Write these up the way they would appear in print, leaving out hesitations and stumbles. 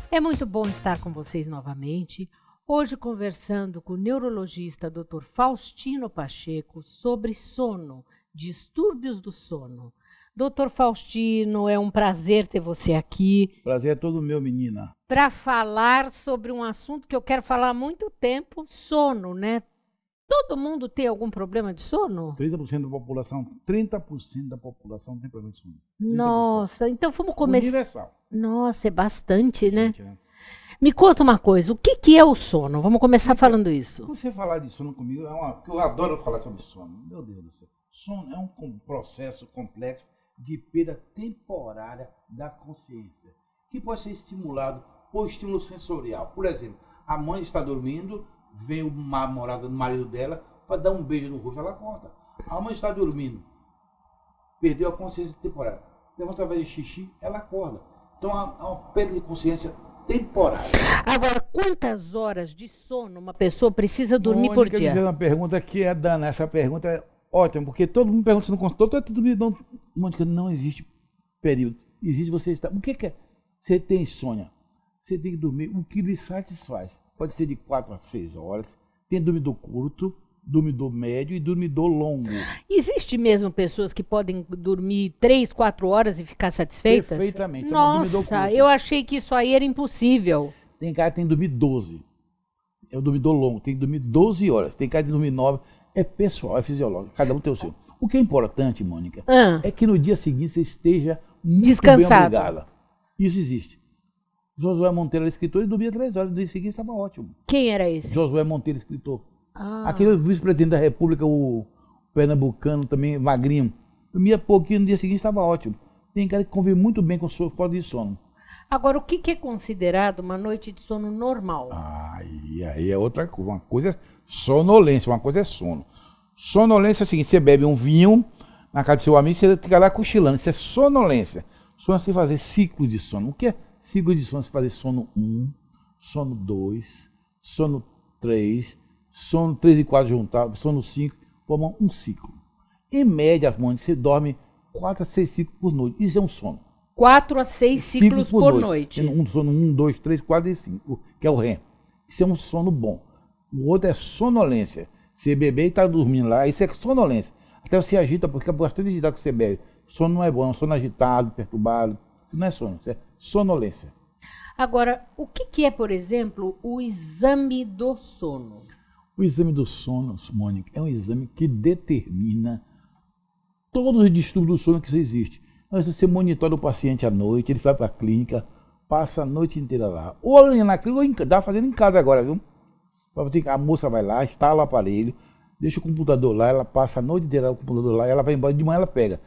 É muito bom estar com vocês novamente, hoje conversando com o neurologista Dr. Faustino Pacheco sobre sono, distúrbios do sono. Dr. Faustino, é um prazer ter você aqui. Prazer é todo meu, menina. Para falar sobre um assunto que eu quero falar há muito tempo, sono, né? Todo mundo tem algum problema de sono? 30% da população, 30% da população tem problema de sono. 30%. Nossa, então vamos começar. Universal. Nossa, é bastante, né? Gente, né? Me conta uma coisa, o que é o sono? Vamos começar falando isso. Você falar de sono comigo, porque eu adoro falar sobre sono. Meu Deus do céu. Sono é um processo complexo de perda temporária da consciência, que pode ser estimulado por estímulo sensorial. Por exemplo, a mãe está dormindo, vem o namorado do marido dela para dar um beijo no rosto, ela acorda. A mãe está dormindo, perdeu a consciência temporária. Levanta a fazer xixi, ela acorda. Então há uma perda de consciência temporária. Agora, quantas horas de sono uma pessoa precisa dormir por dia? Eu dizer uma pergunta que é dana. Essa pergunta é ótima, porque todo mundo pergunta se não consultou, Mônica, não existe período. Existe você estar. O que é? Você tem insônia. Você tem que dormir o que lhe satisfaz. Pode ser de 4 a 6 horas. Tem dormidor curto, dormidor médio e dormidor longo. Existe mesmo pessoas que podem dormir 3, 4 horas e ficar satisfeitas? Perfeitamente. Nossa, eu achei que isso aí era impossível. Tem cara que tem que dormir 12. É o dormidor longo. Tem que dormir 12 horas. Tem cara que dormir 9. É pessoal, é fisiológico. Cada um tem o seu. O que é importante, Mônica, é que no dia seguinte você esteja muito descansado. Bem obrigada. Isso existe. Josué Monteiro era escritor e dormia 3 horas. No dia seguinte estava ótimo. Quem era esse? Josué Monteiro, escritor. Aquele vice-presidente da República, o pernambucano, também magrinho. Dormia pouquinho, no dia seguinte estava ótimo. Tem cara que convive muito bem com o seu falta de sono. Agora, o que é considerado uma noite de sono normal? Aí é outra coisa. Uma coisa é sonolência, uma coisa é sono. Sonolência é o seguinte, você bebe um vinho na casa do seu amigo, você fica lá cochilando. Isso é sonolência. Sono é você fazer ciclo de sono. O que é ciclo de sono? Você fazer sono 1, sono 2, sono 3, sono 3 e 4 juntar, sono 5, forma um ciclo. Em média, Mônica, você dorme 4 a 6 ciclos por noite. Isso é um sono. 4 a 6 ciclos por noite. Um sono 1, 2, 3, 4 e 5, que é o REM. Isso é um sono bom. O outro é sonolência. Você beber e está dormindo lá, isso é sonolência. Até você agita, porque é bastante agitado que você bebe. Sono não é bom, é um sono agitado, perturbado. Isso não é sono, isso é sonolência. Agora, o que é, por exemplo, o exame do sono? O exame do sono, Mônica, é um exame que determina todos os distúrbios do sono que existe. Você monitora o paciente à noite, ele vai para a clínica, passa a noite inteira lá. Ou na clínica, ou dá fazendo em casa agora, viu? A moça vai lá, instala o aparelho, deixa o computador lá, ela passa a noite inteira no computador lá, ela vai embora, de manhã ela pega.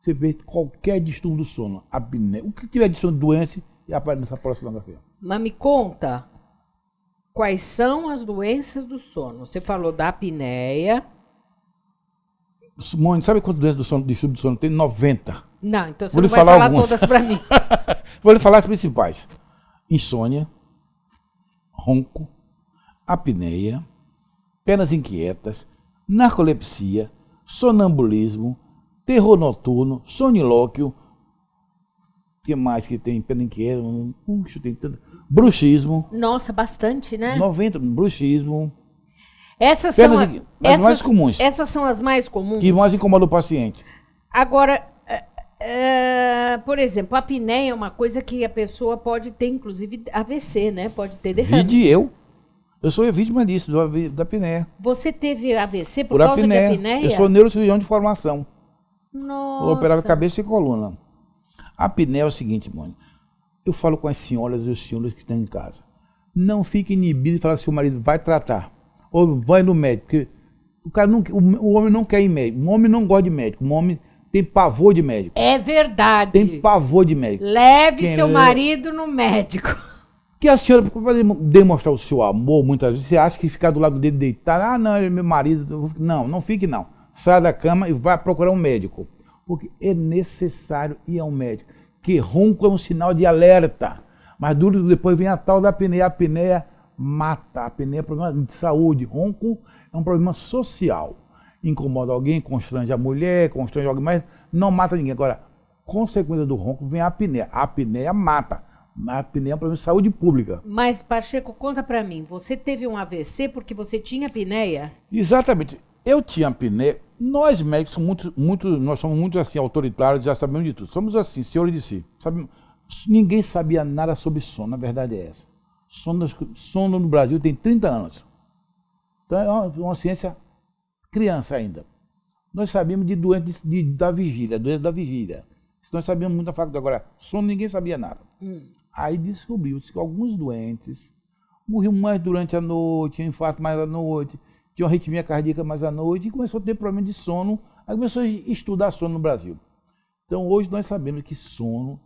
Você vê qualquer distúrbio do sono, apneia, o que tiver de sono, doença, e aparece nessa polissonografia. Mas me conta, quais são as doenças do sono? Você falou da apneia. Mônica, sabe quantas doenças do sono, distúrbio do sono tem? 90. Não, então você não vai falar algumas. Todas para mim. Vou lhe falar as principais. Insônia, ronco, apneia, pernas inquietas, narcolepsia, sonambulismo, terror noturno, sonilóquio, o que mais que tem? Perna inquieta, tem tanto. Bruxismo. Nossa, bastante, né? 90, bruxismo. Essas são as mais comuns. Essas são as mais comuns. Que mais incomodam o paciente. Agora, por exemplo, a apneia é uma coisa que a pessoa pode ter, inclusive, AVC, né? Pode ter derrame. Vide eu. Eu sou vítima disso, da apneia. Você teve AVC por causa de apneia? Eu sou neurocirurgião de formação. Nossa. Eu operava cabeça e coluna. A apneia é o seguinte, Mônica. Eu falo com as senhoras e os senhores que estão em casa. Não fique inibido de falar que seu marido vai tratar. Ou vai no médico. Porque o homem não quer ir médico. O homem não gosta de médico. O homem tem pavor de médico. É verdade. Tem pavor de médico. Leve seu marido no médico. Que a senhora, para demonstrar o seu amor, muitas vezes, você acha que ficar do lado dele deitado, não, ele é meu marido. Não, não fique não. Sai da cama e vai procurar um médico. Porque é necessário ir a um médico. Que ronco é um sinal de alerta. Mas duro depois vem a tal da apneia. A apneia mata. A apneia é um problema de saúde. Ronco é um problema social. Incomoda alguém, constrange a mulher, constrange alguém, mas não mata ninguém. Agora, consequência do ronco vem a apneia. A apneia mata. A apneia é um problema de saúde pública. Mas, Pacheco, conta pra mim, você teve um AVC porque você tinha apneia? Exatamente. Eu tinha apneia. Nós médicos nós somos muito assim, autoritários, já sabemos de tudo. Somos assim, senhores de si. Ninguém sabia nada sobre sono, a verdade é essa. Sono no Brasil tem 30 anos. Então é uma ciência criança ainda. Nós sabíamos de doenças da vigília, doença da vigília. Nós sabíamos muito da faculdade. Agora, sono ninguém sabia nada. Aí descobriu-se que alguns doentes morriam mais durante a noite, tinham infarto mais à noite, tinham arritmia cardíaca mais à noite e começou a ter problema de sono. Aí começou a estudar sono no Brasil. Então hoje nós sabemos que sono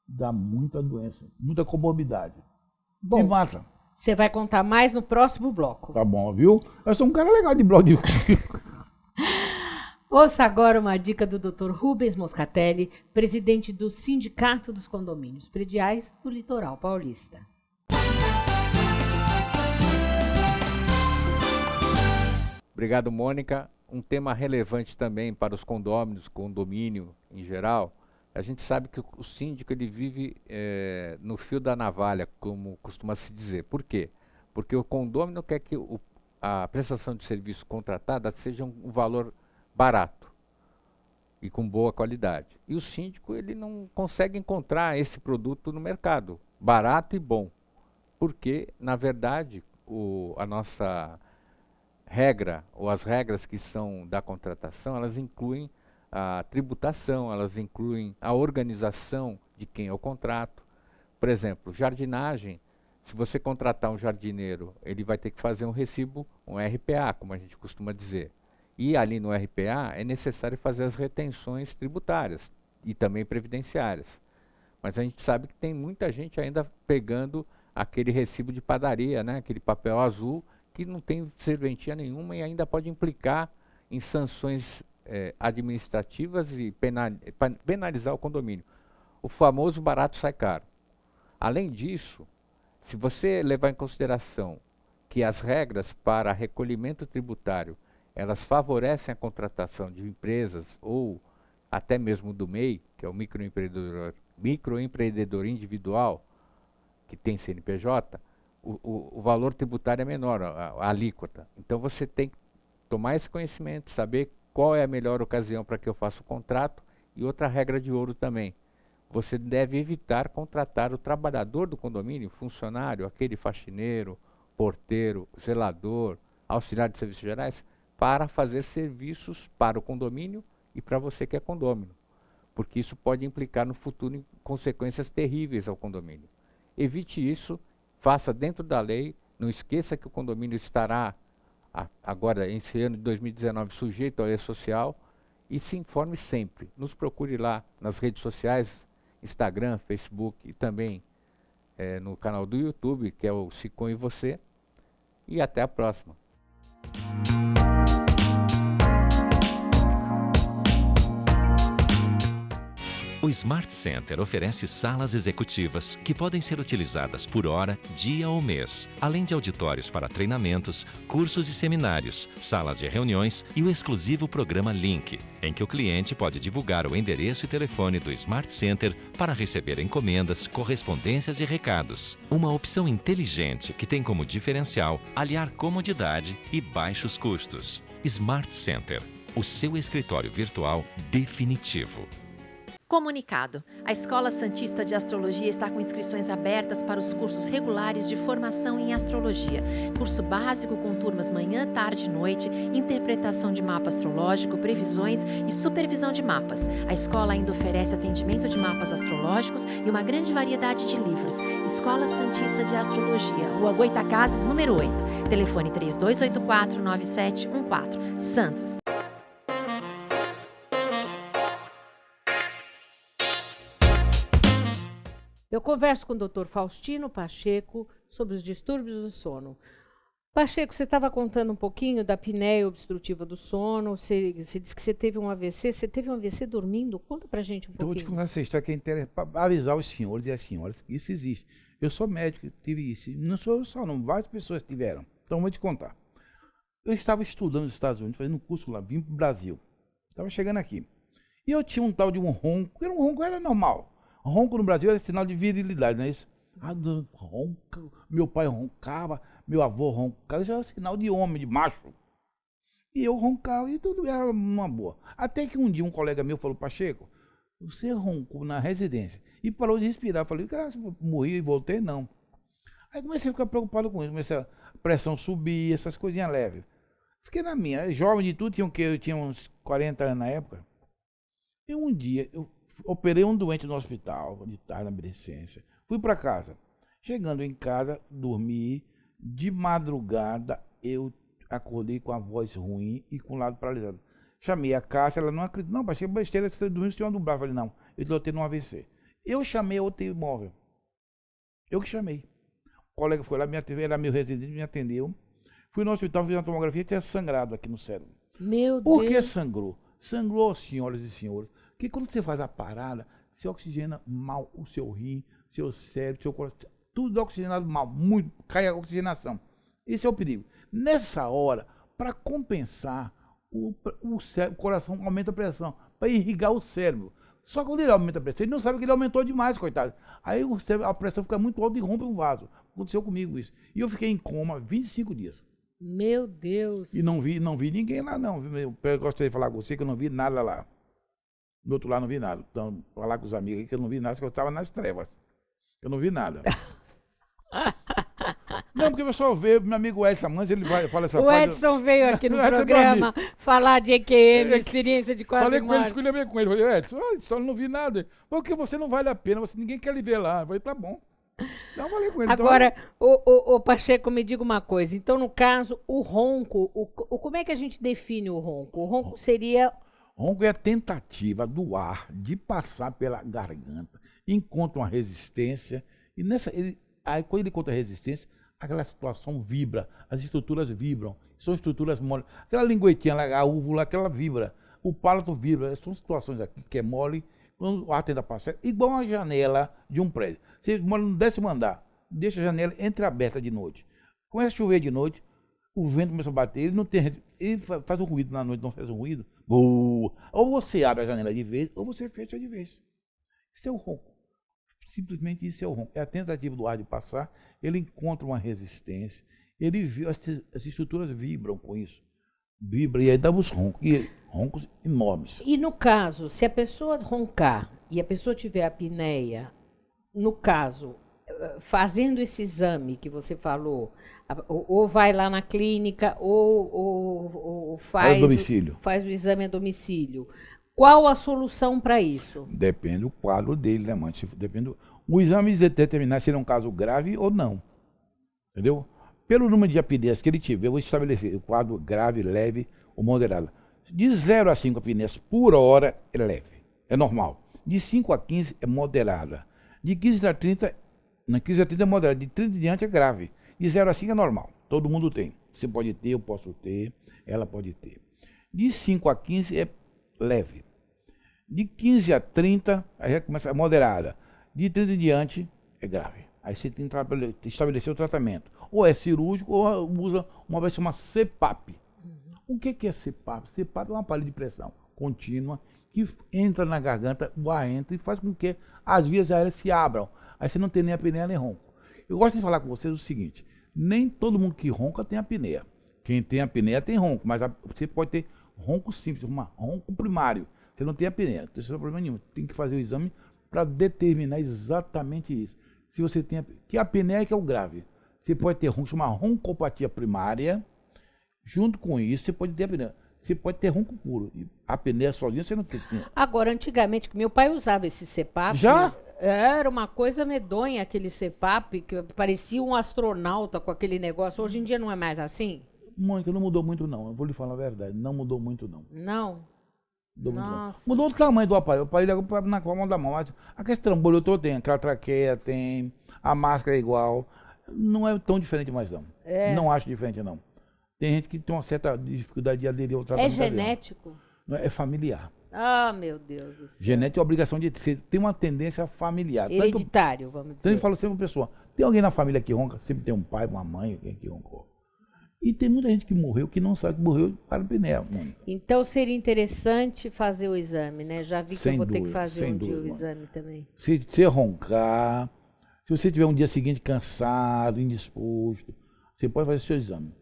dá muita doença, muita comorbidade. Bom, e mata. Você vai contar mais no próximo bloco. Tá bom, viu? Eu sou um cara legal de bloco de... Ouça agora uma dica do Dr. Rubens Moscatelli, presidente do Sindicato dos Condomínios Prediais do Litoral Paulista. Obrigado, Mônica. Um tema relevante também para os condôminos, condomínio em geral. A gente sabe que o síndico ele vive no fio da navalha, como costuma se dizer. Por quê? Porque o condômino quer que a prestação de serviço contratada seja um valor barato e com boa qualidade. E o síndico ele não consegue encontrar esse produto no mercado, barato e bom. Porque, na verdade, a nossa regra, ou as regras que são da contratação, elas incluem a tributação, elas incluem a organização de quem é o contrato. Por exemplo, jardinagem, se você contratar um jardineiro, ele vai ter que fazer um recibo, um RPA, como a gente costuma dizer. E ali no RPA é necessário fazer as retenções tributárias e também previdenciárias. Mas a gente sabe que tem muita gente ainda pegando aquele recibo de padaria, né? Aquele papel azul, que não tem serventia nenhuma e ainda pode implicar em sanções administrativas e penalizar o condomínio. O famoso barato sai caro. Além disso, se você levar em consideração que as regras para recolhimento tributário elas favorecem a contratação de empresas ou até mesmo do MEI, que é o microempreendedor individual, que tem CNPJ, o valor tributário é menor, a alíquota. Então você tem que tomar esse conhecimento, saber qual é a melhor ocasião para que eu faça o contrato e outra regra de ouro também. Você deve evitar contratar o trabalhador do condomínio, funcionário, aquele faxineiro, porteiro, zelador, auxiliar de serviços gerais, para fazer serviços para o condomínio e para você que é condômino, porque isso pode implicar no futuro em consequências terríveis ao condomínio. Evite isso, faça dentro da lei, não esqueça que o condomínio estará, agora, esse ano de 2019, sujeito à lei social, e se informe sempre. Nos procure lá nas redes sociais, Instagram, Facebook e também no canal do YouTube, que é o Sicom e Você, e até a próxima. O Smart Center oferece salas executivas que podem ser utilizadas por hora, dia ou mês, além de auditórios para treinamentos, cursos e seminários, salas de reuniões e o exclusivo programa Link, em que o cliente pode divulgar o endereço e telefone do Smart Center para receber encomendas, correspondências e recados. Uma opção inteligente que tem como diferencial aliar comodidade e baixos custos. Smart Center, o seu escritório virtual definitivo. Comunicado. A Escola Santista de Astrologia está com inscrições abertas para os cursos regulares de formação em astrologia. Curso básico com turmas manhã, tarde e noite, interpretação de mapa astrológico, previsões e supervisão de mapas. A escola ainda oferece atendimento de mapas astrológicos e uma grande variedade de livros. Escola Santista de Astrologia, Rua Goitacazes, número 8. Telefone 3284-9714. Santos. Eu converso com o Dr. Faustino Pacheco sobre os distúrbios do sono. Pacheco, você estava contando um pouquinho da apneia obstrutiva do sono. Você disse que você teve um AVC. Você teve um AVC dormindo? Conta pra gente um Então, vou te pouquinho. contar essa história que é interessante, para avisar os senhores e as senhoras que isso existe. Eu sou médico, tive isso. Não sou eu só, não. Várias pessoas tiveram. Então, vou te contar. Eu estava estudando nos Estados Unidos, fazendo um curso lá, vim para o Brasil. Estava chegando aqui. E eu tinha um tal de um ronco, era um ronco, era normal. Ronco no Brasil era sinal de virilidade, não é isso? Ah, ronca, meu pai roncava, meu avô roncava, isso era sinal de homem, de macho. E eu roncava e tudo era uma boa. Até que um dia um colega meu falou, Pacheco, você roncou na residência e parou de respirar. Eu falei, graças, morri e voltei, não. Aí comecei a ficar preocupado com isso, comecei a pressão subir, essas coisinhas leves. Fiquei na minha, jovem de tudo, eu tinha uns 40 anos na época. E um dia eu operei um doente no hospital, de tarde na beneficência. Fui para casa. Chegando em casa, dormi. De madrugada, eu acordei com a voz ruim e com o lado paralisado. Chamei a Cássia, ela não acreditou. Não, Pacheco, besteira, você dormiu, você tinha uma dublagem. Eu falei, não, eu estou tendo um AVC. Eu chamei a UTI móvel. Eu que chamei. O colega foi lá, me atendeu, era meu residente, me atendeu. Fui no hospital, fiz uma tomografia e tinha sangrado aqui no cérebro. Meu Por Deus. que sangrou? Sangrou, senhoras e senhores, que quando você faz a parada, você oxigena mal o seu rim, seu cérebro, seu coração, tudo oxigenado mal, muito, cai a oxigenação. Esse é o perigo. Nessa hora, para compensar, o coração aumenta a pressão, para irrigar o cérebro. Só que quando ele aumenta a pressão, ele não sabe que ele aumentou demais, coitado. Aí a pressão fica muito alta e rompe um vaso. Aconteceu comigo isso. E eu fiquei em coma 25 dias. Meu Deus. E não vi ninguém lá, não. Eu gostaria de falar com você que eu não vi nada lá. Do outro lado não vi nada. Então, falar com os amigos aí que eu não vi nada, porque eu estava nas trevas. Eu não vi nada. Não, porque o pessoal vê, meu amigo Edson Mans, ele fala essa O frase. Edson veio aqui no Edson é meu programa falar de EQM, É, experiência de quase Falei com ele, morte. escolhi bem com ele. Falei, Edson, só não vi nada. Porque você não vale a pena, ninguém quer lhe ver lá. Eu falei, tá bom. Então, eu falei com ele. Agora, o Pacheco, me diga uma coisa. Então, no caso, o ronco, como é que a gente define o ronco? O ronco seria... Ronco é a tentativa do ar de passar pela garganta, encontra uma resistência, e aí quando ele encontra a resistência, aquela situação vibra, as estruturas vibram, são estruturas mole. Aquela linguetinha, a úvula, aquela vibra, o palato vibra, são situações aqui que é mole, quando o ar tenta passar, igual a janela de um prédio. Você mora no 10º andar, deixa a janela entreaberta de noite. Começa a chover de noite, o vento começa a bater, ele faz um ruído na noite, não faz um ruído. Ou você abre a janela de vez, ou você fecha de vez. Isso é o ronco. Simplesmente isso é o ronco. É a tentativa do ar de passar, ele encontra uma resistência, as estruturas vibram com isso. Vibra e aí dá os roncos, e roncos enormes. E no caso, se a pessoa roncar e a pessoa tiver apneia, no caso, fazendo esse exame que você falou, ou vai lá na clínica, ou faz, faz o exame a domicílio. Qual a solução para isso? Depende do quadro dele, né, mãe? O exame determinar se ele é um caso grave ou não. Entendeu? Pelo número de apneias que ele tiver, eu vou estabelecer o quadro grave, leve ou moderado. De 0 a 5 apneias por hora é leve, é normal. De 5 a 15 é moderada. De 15 a 30, na 15 a 30 é moderada. De 30 em diante é grave. De 0 a 5 é normal. Todo mundo tem. Você pode ter, eu posso ter, ela pode ter. De 5 a 15 é leve. De 15 a 30, aí já começa a moderada. De 30 em diante é grave. Aí você tem que estabelecer o tratamento. Ou é cirúrgico, ou usa uma vez chamada CPAP. O que é CPAP? CPAP é uma aparelho de pressão contínua que entra na garganta, o ar entra e faz com que as vias aéreas se abram. Aí você não tem nem apneia nem ronco. Eu gosto de falar com vocês o seguinte, nem todo mundo que ronca tem apneia. Quem tem apneia tem ronco, mas você pode ter ronco simples, ronco primário. Você não tem apneia, não tem problema nenhum. Tem que fazer o exame para determinar exatamente isso. Se você tem que a apneia é que é o grave. Você pode ter ronco, uma roncopatia primária. Junto com isso, você pode ter apneia. Você pode ter ronco puro. A apneia sozinha você não tem. Agora, antigamente, meu pai usava esse CPAP. Já? Era uma coisa medonha aquele CPAP, que parecia um astronauta com aquele negócio. Hoje em dia não é mais assim? Mônica, não mudou muito não. Eu vou lhe falar a verdade. Não mudou muito não. Não? Mudou o tamanho do aparelho. O aparelho é na palma da mão. Mas aquele trambolho todo tem. Aquela traqueia tem. A máscara é igual. Não é tão diferente mais, não. É. Não acho diferente, não. Tem gente que tem uma certa dificuldade de aderir ao tratamento. É genético? Não, é familiar. Ah, meu Deus do céu. Genética é obrigação de ser. Tem uma tendência familiar. Hereditário, vamos dizer. Então ele fala sempre com a pessoa, tem alguém na família que ronca? Sempre tem um pai, uma mãe, alguém que roncou. E tem muita gente que morreu, que não sabe que morreu para o pneu. Então seria interessante fazer o exame, né? Já vi que Sem eu vou ter que dúvida, fazer sem um dia o dúvida. exame também. Se você roncar, se você tiver um dia seguinte cansado, indisposto, você pode fazer seu exame.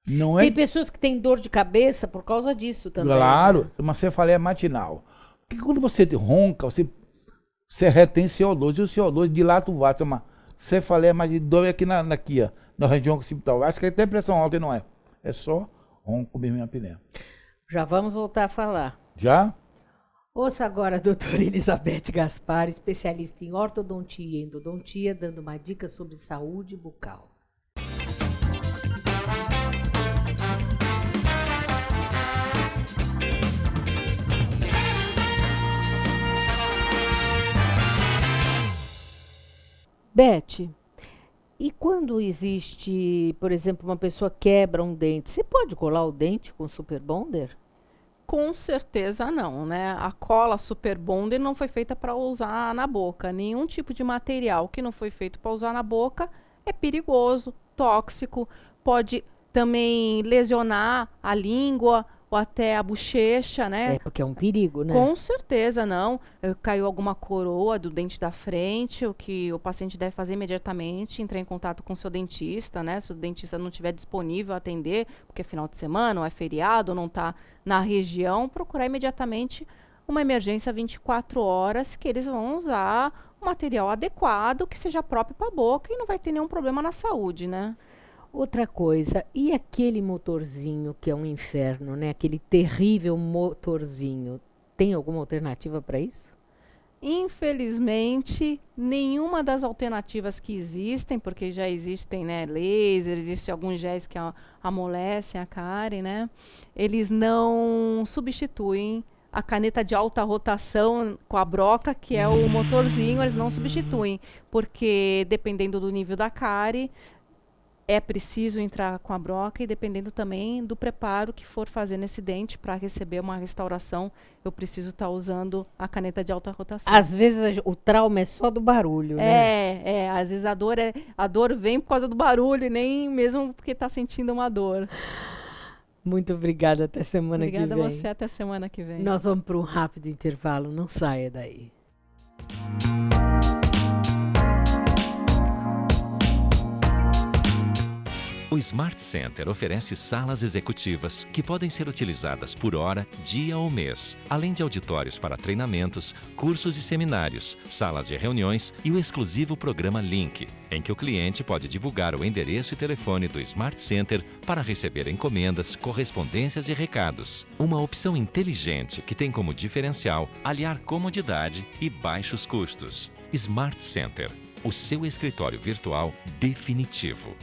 Não é Tem pessoas que têm dor de cabeça por causa disso também. claro, Né? uma cefaleia matinal. Porque quando você ronca, você retém CO2, e o CO2 dilata o vaso, é uma cefaleia, mas dói aqui aqui, ó, na região occipital. Acho que é até pressão alta e não é. É só ronco mesmo em apneia. Já vamos voltar a falar. Já? Ouça agora a doutora Elizabeth Gaspar, especialista em ortodontia e endodontia, dando uma dica sobre saúde bucal. Beth, e quando existe, por exemplo, uma pessoa quebra um dente, você pode colar o dente com Super Bonder? Com certeza não, né? A cola Super Bonder não foi feita para usar na boca. Nenhum tipo de material que não foi feito para usar na boca é perigoso, tóxico, pode também lesionar a língua ou até a bochecha, né? É, porque é um perigo, né? Com certeza, não. Caiu alguma coroa do dente da frente, o que o paciente deve fazer imediatamente, entrar em contato com o seu dentista, né? Se o dentista não estiver disponível a atender, porque é final de semana, ou é feriado, ou não está na região, procurar imediatamente uma emergência 24 horas, que eles vão usar um material adequado, que seja próprio para a boca e não vai ter nenhum problema na saúde, né? Outra coisa, e aquele motorzinho que é um inferno, né? Aquele terrível motorzinho, tem alguma alternativa para isso? Infelizmente, nenhuma das alternativas que existem, porque já existem, né, laser, existem alguns géis que amolecem a cárie, né? Eles não substituem a caneta de alta rotação com a broca, que é o motorzinho, eles não substituem, porque dependendo do nível da cárie, é preciso entrar com a broca e dependendo também do preparo que for fazer nesse dente para receber uma restauração, eu preciso estar usando a caneta de alta rotação. Às vezes o trauma é só do barulho, né? Às vezes a dor vem por causa do barulho e nem mesmo porque está sentindo uma dor. Muito obrigada, até semana que vem. Obrigada a você, até semana que vem. Nós vamos para um rápido intervalo, não saia daí. O Smart Center oferece salas executivas que podem ser utilizadas por hora, dia ou mês, além de auditórios para treinamentos, cursos e seminários, salas de reuniões e o exclusivo programa Link, em que o cliente pode divulgar o endereço e telefone do Smart Center para receber encomendas, correspondências e recados. Uma opção inteligente que tem como diferencial aliar comodidade e baixos custos. Smart Center, o seu escritório virtual definitivo.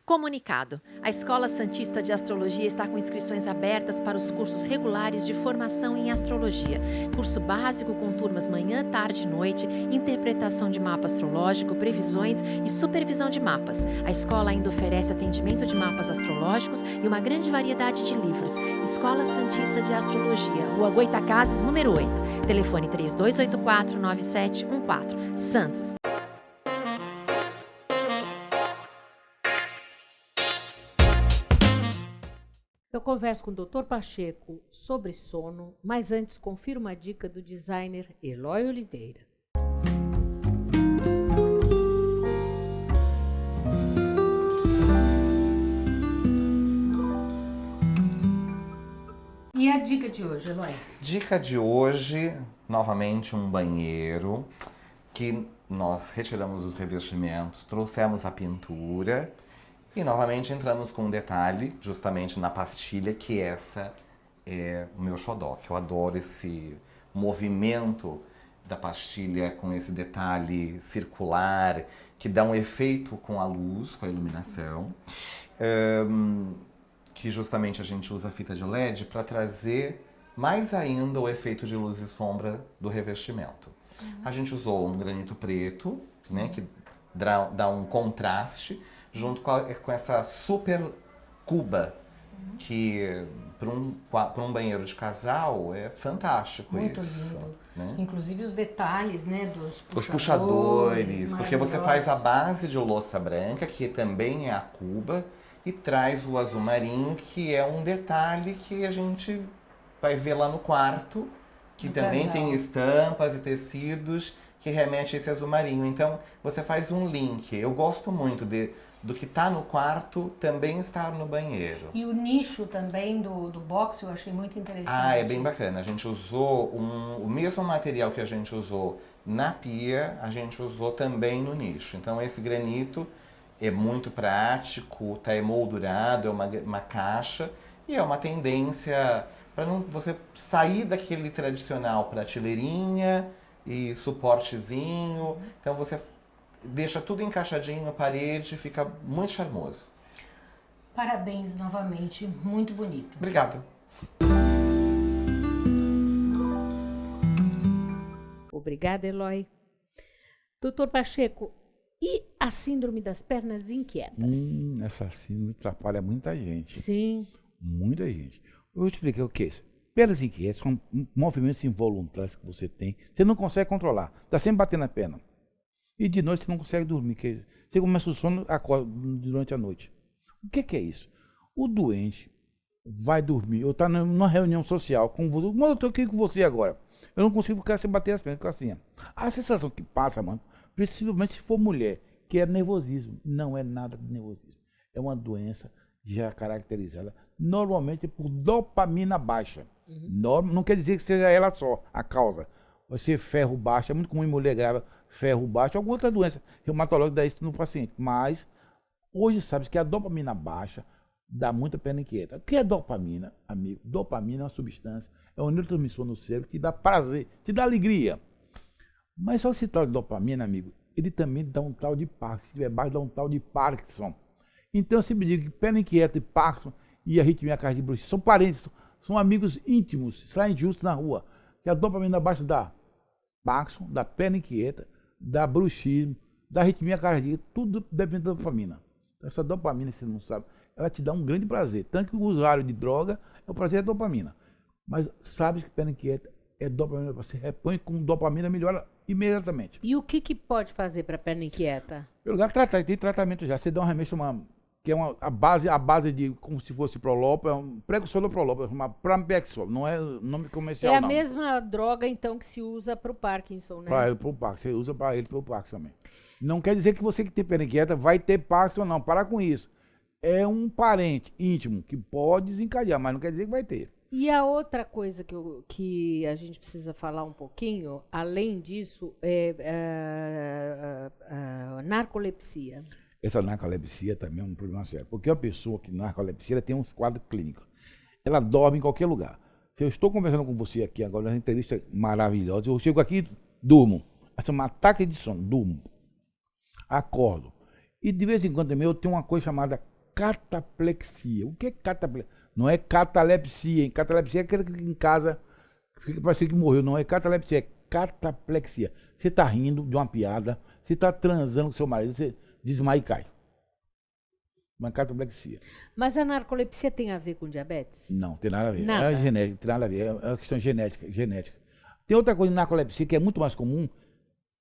Comunicado. A Escola Santista de Astrologia está com inscrições abertas para os cursos regulares de formação em astrologia. Curso básico com turmas manhã, tarde e noite, interpretação de mapa astrológico, previsões e supervisão de mapas. A escola ainda oferece atendimento de mapas astrológicos e uma grande variedade de livros. Escola Santista de Astrologia, Rua Goitacazes, número 8. Telefone 3284-9714. Santos. Eu converso com o Dr. Pacheco sobre sono, mas antes confiro uma dica do designer Eloy Oliveira. E a dica de hoje, Eloy? Dica de hoje, novamente um banheiro, que nós retiramos os revestimentos, trouxemos a pintura e novamente entramos com um detalhe, justamente na pastilha, que essa é o meu xodó, que eu adoro esse movimento da pastilha com esse detalhe circular, que dá um efeito com a luz, com a iluminação, que justamente a gente usa a fita de LED para trazer mais ainda o efeito de luz e sombra do revestimento. A gente usou um granito preto, né, que dá um contraste, junto com essa super cuba, que para um banheiro de casal é fantástico. Muito isso. Lindo. Né? Inclusive os detalhes, né, os puxadores, porque você faz a base de louça branca, que também é a cuba, e traz o azul marinho, que é um detalhe que a gente vai ver lá no quarto, que também tem estampas e tecidos que remete a esse azul marinho. Então, você faz um link. Eu gosto muito do que está no quarto também estar no banheiro. E o nicho também do box eu achei muito interessante. Ah, é bem bacana. A gente usou o mesmo material que a gente usou na pia, a gente usou também no nicho. Então, esse granito é muito prático, está emoldurado, é uma caixa, e é uma tendência para você sair daquele tradicional prateleirinha e suportezinho. Então você deixa tudo encaixadinho na parede, fica muito charmoso. Parabéns novamente, muito bonito. Obrigado. Obrigada, Eloy. Doutor Pacheco, e a síndrome das pernas inquietas? Essa síndrome atrapalha muita gente. Sim. Muita gente. Eu vou te explicar o que é isso. Pernas inquietas são movimentos involuntários que você tem. Você não consegue controlar. Está sempre batendo a perna. E de noite você não consegue dormir. Você começa o sono, acorda durante a noite. O que é isso? O doente vai dormir, ou está numa reunião social com você. Mano, eu estou aqui com você agora. Eu não consigo ficar sem bater as pernas, ficar assim. A sensação que passa, mano, principalmente se for mulher, que é nervosismo. Não é nada de nervosismo. É uma doença já caracterizada normalmente por dopamina baixa. Não quer dizer que seja ela só a causa. Vai ser ferro baixo, é muito comum em mulher grávida, ferro baixo, alguma outra doença reumatológica dá isso no paciente. Mas hoje sabe que a dopamina baixa dá muita perna inquieta. O que é dopamina, amigo? Dopamina é uma substância, é um neurotransmissor no cérebro que dá prazer, te dá alegria. Mas só esse tal de dopamina, amigo, ele também dá um tal de Parkinson. Se tiver baixo, dá um tal de Parkinson. Então eu sempre digo que perna inquieta e Parkinson e arritmia cardíaca bruxismo são parentes, são amigos íntimos, saem juntos na rua. Que a dopamina baixa dá Parkinson, da perna inquieta, da bruxismo, da arritmia cardíaca, tudo depende da dopamina. Então, essa dopamina, se você não sabe, ela te dá um grande prazer. Tanto que o usuário de droga, o prazer é dopamina. Mas sabe que perna inquieta é dopamina, você repõe com dopamina, melhora imediatamente. E o que pode fazer para perna inquieta? Pelo lugar, tem tratamento já. Você dá um remédio, que é a base de, como se fosse Prolopa, é um precursor do Prolopa, chama Pramipexol, não é nome comercial, não. É a não. mesma droga, então, que se usa para o Parkinson, né? Para o Parkinson, você usa para ele, para o Parkinson também. Não quer dizer que você que tem perna inquieta vai ter Parkinson, não, para com isso. É um parente íntimo que pode desencadear, mas não quer dizer que vai ter. E a outra coisa que a gente precisa falar um pouquinho, além disso, é a narcolepsia. Essa narcolepsia também é um problema sério, porque a pessoa que narcolepsia ela tem um quadro clínico. Ela dorme em qualquer lugar. Se eu estou conversando com você aqui agora, uma entrevista maravilhosa, eu chego aqui, durmo. Essa é um ataque de sono, durmo. Acordo. E de vez em quando também eu tenho uma coisa chamada cataplexia. O que é cataplexia? Não é catalepsia, hein? Catalepsia é aquele que em casa parece que morreu. Não é catalepsia, é cataplexia. Você está rindo de uma piada, você está transando com seu marido, você desmaia e cai. Uma cataplexia. Mas a narcolepsia tem a ver com diabetes? Não, tem nada a ver. Nada. É genética, tem nada a ver. É uma questão genética. Tem outra coisa na narcolepsia que é muito mais comum.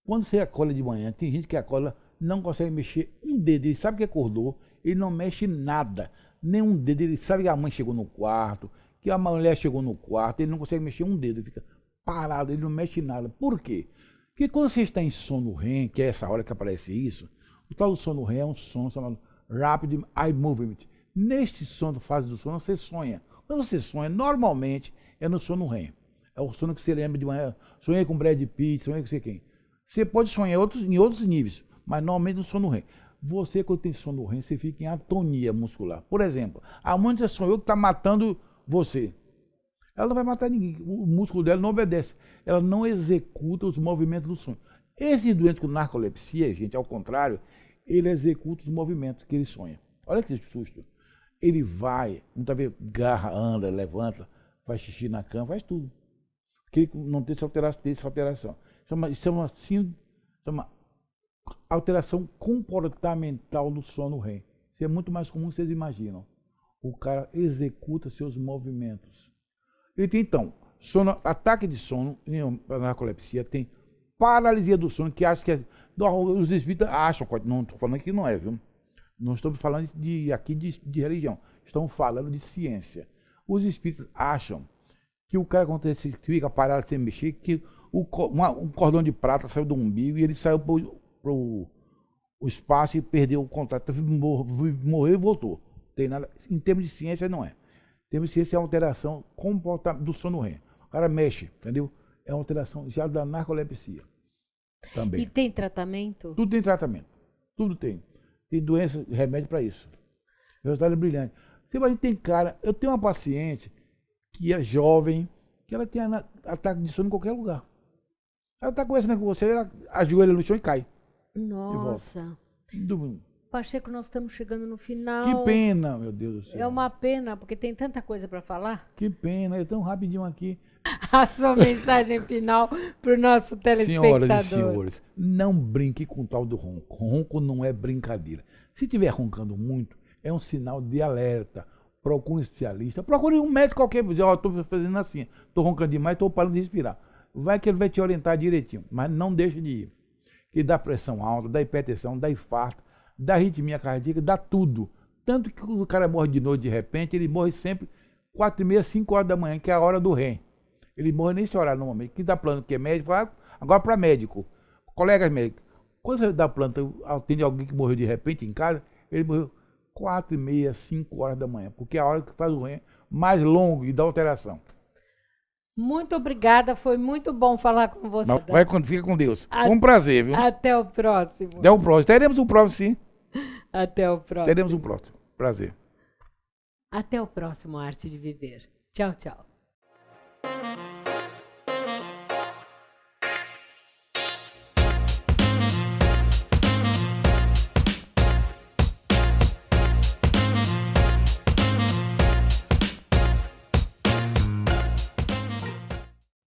Quando você acorda de manhã, tem gente que acorda, não consegue mexer um dedo. Ele sabe que acordou, ele não mexe nada. Nenhum dedo. Ele sabe que a mãe chegou no quarto, que a mulher chegou no quarto, ele não consegue mexer um dedo. Ele fica parado, ele não mexe nada. Por quê? Porque quando você está em sono REM, que é essa hora que aparece isso, o tal do sono REM é um sono chamado Rapid Eye Movement. Neste sono, fase do sono, você sonha. Quando você sonha, normalmente é no sono REM. É o sono que você lembra de manhã. Sonhei com Brad Pitt, sonhei com sei quem. Você pode sonhar em outros níveis, mas normalmente no sono REM. Você, quando tem sono REM, você fica em atonia muscular. Por exemplo, a mãe já sonhou que está matando você. Ela não vai matar ninguém. O músculo dela não obedece. Ela não executa os movimentos do sonho. Esse doente com narcolepsia, gente, ao contrário, ele executa os movimentos que ele sonha. Olha que susto. Ele vai, muitas vezes garra, anda, levanta, faz xixi na cama, faz tudo. Porque ele não tem essa alteração. Isso é uma alteração comportamental do sono REM. Isso é muito mais comum do que vocês imaginam. O cara executa seus movimentos. Ele tem, então, ataque de sono, na narcolepsia, tem paralisia do sono, que acha que os espíritas acham, não estou falando que não é, viu? Não estamos falando aqui de religião, estamos falando de ciência. Os espíritas acham que o cara, quando fica parado sem mexer, que um cordão de prata saiu do umbigo e ele saiu para o espaço e perdeu o contato, morreu e voltou. Tem nada, em termos de ciência, não é. Em termos de ciência, é uma alteração do sono REM. O cara mexe, entendeu? É uma alteração já da narcolepsia também. E tem tratamento? Tudo tem tratamento. Tudo tem. Tem doença, remédio para isso. O resultado é brilhante. Você vai ter cara. Eu tenho uma paciente que é jovem, que ela tem ataque de sono em qualquer lugar. Ela está conversando com você, ela ajoelha no chão e cai. Nossa. Pacheco, nós estamos chegando no final. Que pena, meu Deus do céu. É uma pena, porque tem tanta coisa para falar. Que pena, é tão rapidinho aqui. A sua mensagem final para o nosso telespectador. Senhoras e senhores, não brinque com o tal do ronco. Ronco não é brincadeira. Se estiver roncando muito, é um sinal de alerta. Procure um especialista, procure um médico qualquer. Estou fazendo assim, estou roncando demais, estou parando de respirar. Vai que ele vai te orientar direitinho, mas não deixe de ir. Que dá pressão alta, dá hipertensão, dá infarto, dá arritmia cardíaca, dá tudo. Tanto que o cara morre de noite de repente, ele morre sempre 4h30, 5 horas da manhã, que é a hora do REM. Ele morre nesse horário normalmente. Quem dá plano que é médico, fala, agora para médico, colegas médicos. Quando você dá planta, atende alguém que morreu de repente em casa, ele morreu 4h30, 5 horas da manhã, porque é a hora que faz o REM mais longo e dá alteração. Muito obrigada, foi muito bom falar com você. Fica com Deus. Foi um prazer, viu? Até o próximo. Até o próximo. Teremos um próximo, sim. Até o próximo. Teremos um próximo. Prazer. Até o próximo Arte de Viver. Tchau, tchau.